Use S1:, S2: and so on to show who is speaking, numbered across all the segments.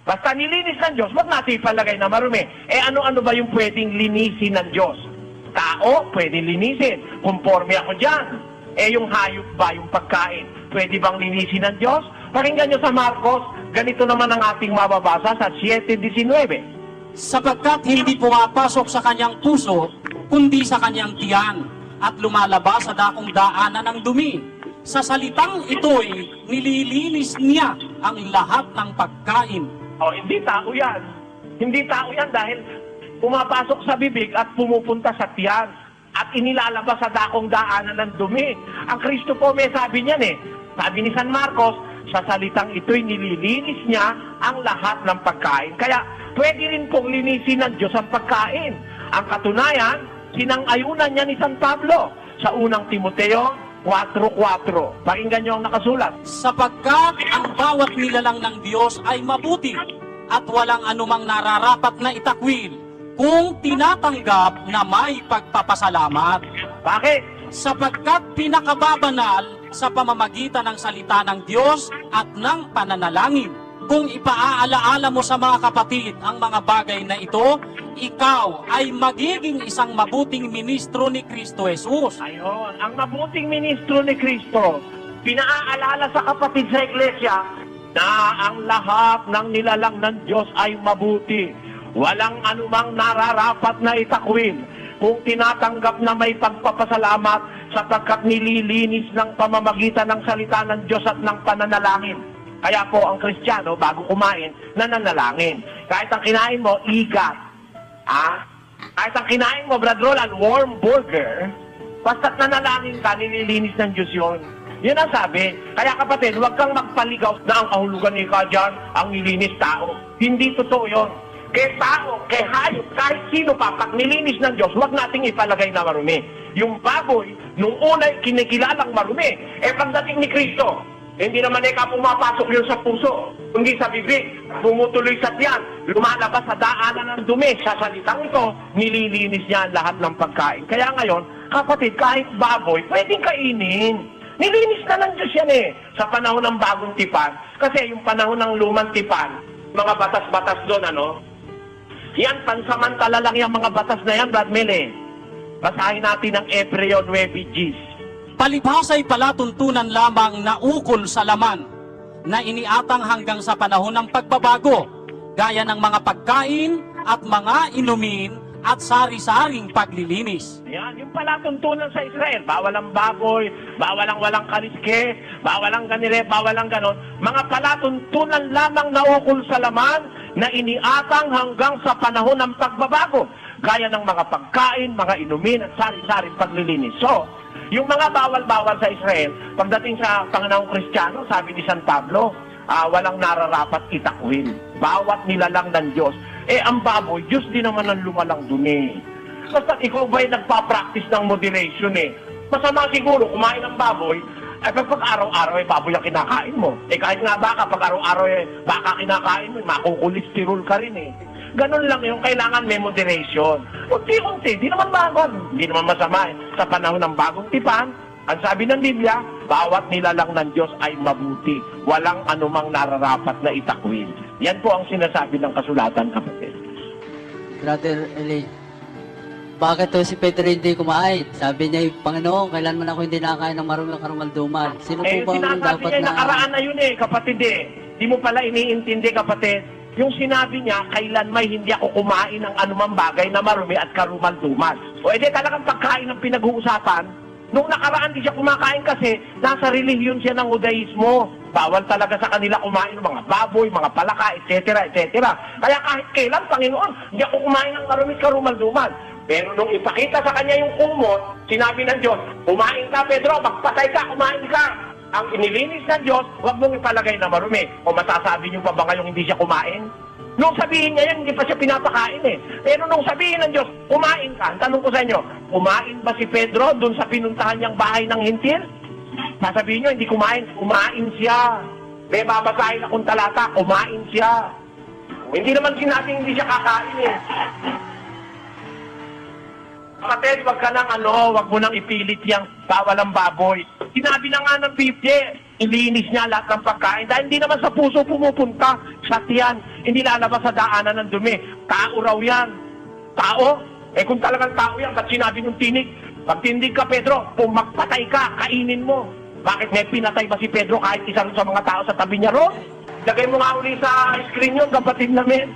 S1: Basta nilinis ng Diyos, wag natin ipalagay na marumi. Eh ano-ano ba yung pwedeng linisin ng Diyos? Tao, pwede linisin. Conforme ako dyan. Eh yung hayop ba, yung pagkain, pwede bang linisin ng Diyos? Pakinggan nyo sa Marcos, ganito naman ang ating mababasa sa 7:19.
S2: Sapagkat hindi pumapasok sa kanyang puso, kundi sa kanyang tiyan, at lumalabas sa dakong daanan ng dumi. Sa salitang ito'y nililinis niya ang lahat ng pagkain.
S1: Oh, hindi tao yan. Hindi tao yan dahil pumapasok sa bibig at pumupunta sa tiyan at inilalabas sa dakong daanan ng dumi. Ang Kristo po may sabi niyan eh. Sabi ni San Marcos, sa salitang ito'y nililinis niya ang lahat ng pagkain. Kaya pwede rin pong linisin ng Diyos ang pagkain. Ang katunayan, sinang-ayunan niya ni San Pablo sa unang Timoteo 4:4. Pakinggan niyo ang nakasulat.
S2: Sapagkat ang bawat nilalang ng Diyos ay mabuti at walang anumang nararapat na itakwil kung tinatanggap na may pagpapasalamat.
S1: Bakit?
S2: Sapagkat pinakababanal sa pamamagitan ng salita ng Diyos at ng pananalangin. Kung ipaaalaala mo sa mga kapatid ang mga bagay na ito, ikaw ay magiging isang mabuting ministro ni Kristo Jesus.
S1: Ayon, ang mabuting ministro ni Kristo, pinaaalala sa kapatid sa iglesia na ang lahat ng nilalang ng Diyos ay mabuti. Walang anumang nararapat na itakwil kung tinatanggap na may pagpapasalamat sapagkat nililinis ng pamamagitan ng salita ng Diyos at ng pananalangin. Kaya po ang Kristiyano, bago kumain, nananalangin. Kahit ang kinain mo, igat. Kahit ang kinain mo, Brad Roland, warm burger, basta't nanalangin ka, nililinis ng Diyos yun. Yun ang sabi. Kaya kapatid, huwag kang magpaligaw na ang kahulugan ni ka dyan, ang nilinis tao. Hindi totoo yun. Kay tao, kay hayop, kahit sino pa, pag nilinis ng Diyos, huwag nating ipalagay na marumi. Yung baboy, nung una'y kinikilalang marumi, pagdating ni Kristo, hindi naman pumapasok yun sa puso, kundi sa bibig, bumutuloy sa tiyan, lumalabas sa daanan ng dumi. Sa salitang ito, nililinis niya ang lahat ng pagkain. Kaya ngayon, kapatid, kahit baboy, pwedeng kainin. Nilinis na ng Diyos yan sa panahon ng bagong tipan. Kasi yung panahon ng lumang tipan, mga batas-batas doon, yan, pansamantala lang yung mga batas na yan, Brad Mel. Basahin natin ang Hebreo 9:10.
S2: Palibhasa'y palatuntunan lamang na ukol sa laman, na iniatang hanggang sa panahon ng pagbabago, gaya ng mga pagkain at mga inumin at sari-saring paglilinis.
S1: Yan, yung palatuntunan sa Israel, bawal ang baboy, bawal ang walang kaliske, bawal ang ganire, bawal ang ganon. Mga palatuntunan lamang na ukol sa laman, na iniatang hanggang sa panahon ng pagbabago, gaya ng mga pagkain, mga inumin at sari-saring paglilinis. So, yung mga bawal-bawal sa Israel, pagdating sa panganahong Kristiyano, sabi ni San Pablo, walang nararapat itakwil. Bawat nilalang ng Diyos. Ang baboy, Diyos din naman ang lumalang dumi. Basta ikaw ba'y nagpa-practice ng moderation Masama siguro kumain ng baboy, pag araw-araw baboy ang kinakain mo. Kahit nga baka, pag araw-araw baka kinakain mo, makukolesterol ka rin Ganun lang yung kailangan may moderation. Unti-unti, di naman bagon. Di naman masama Sa panahon ng bagong tipan, ang sabi ng Biblia, bawat nilalang ng Diyos ay mabuti. Walang anumang nararapat na itakwil. Yan po ang sinasabi ng kasulatan, kapatid.
S3: Brother Eli, bakit to si Pedro hindi kumain? Sabi niya, Panginoon, kailan man ako hindi nakakain ng marunong karumaldumal? Sino po ba ang
S1: Sinasabi
S3: dapat
S1: niya,
S3: na...
S1: nakaraan na yun kapatid Di mo pala iniintindi, kapatid. Yung sinabi niya, kailan may hindi ako kumain ng anumang bagay na marumi at karumal-dumal. O talagang pagkain ng pinag-uusapan, nung nakaraan di siya kumakain kasi nasa relihiyon siya ng Judaismo. Bawal talaga sa kanila kumain ng mga baboy, mga palaka, etc. etc. Kaya kahit kailan, Panginoon, hindi ako kumain ng marumi at karumal-dumal. Pero nung ipakita sa kanya yung kumot, sinabi ng Diyos, kumain ka, Pedro, magpatay ka, kumain ka. Ang inilinis ng Diyos, huwag mong ipalagay na marumi. O masasabi niyo pa ba ngayong hindi siya kumain? Nung sabihin niya yan, hindi pa siya pinapakain Pero nung sabihin ng Diyos, kumain ka. Ang tanong ko sa inyo, kumain ba si Pedro dun sa pinuntahan niyang bahay ng hintil? Sasabihin niyo, hindi kumain. Kumain siya. May babasahin akong talata, kumain siya. Hindi naman sinabing hindi siya kakain Kapatid, wag ka nang wag mo nang ipilit yung bawal ang baboy. Sinabi na nga ng Biblia, ilinis niya lahat ng pagkain dahil hindi naman sa puso pumupunta, sa tiyan, hindi lalabas sa daanan ng dumi. Tao raw yan. Tao? Eh kung talagang tao yan, ba't sinabi ng tinig? Pag tindig ka, Pedro, kung magpatay ka, kainin mo. Bakit may pinatay ba si Pedro kahit isa rin sa mga tao sa tabi niya ron? Lagay mo nga uli sa screen yun, kapatid namin.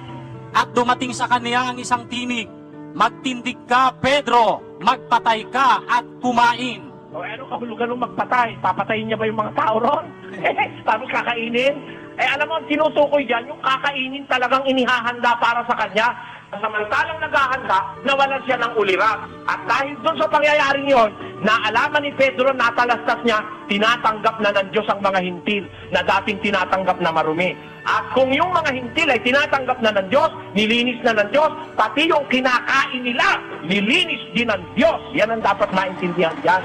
S2: At dumating sa kanya ang isang tinig, magtindig ka, Pedro, magpatay ka at kumain.
S1: O ano kahulugan ng magpatay? Papatayin niya ba yung mga tao ron? Tapos kakainin? Alam mo, tinutukoy dyan, yung kakainin talagang inihahanda para sa kanya. Samantalang naghahanda, nawalan siya ng ulirang. At dahil doon sa pangyayaring yon, naalaman ni Pedro, natalastas niya, tinatanggap na ng Diyos ang mga hintil na dating tinatanggap na marumi. At kung yung mga hintil ay tinatanggap na ng Diyos, nilinis na ng Diyos, pati yung kinakain nila, nilinis din ng Diyos. Yan ang dapat maintindihan dyan.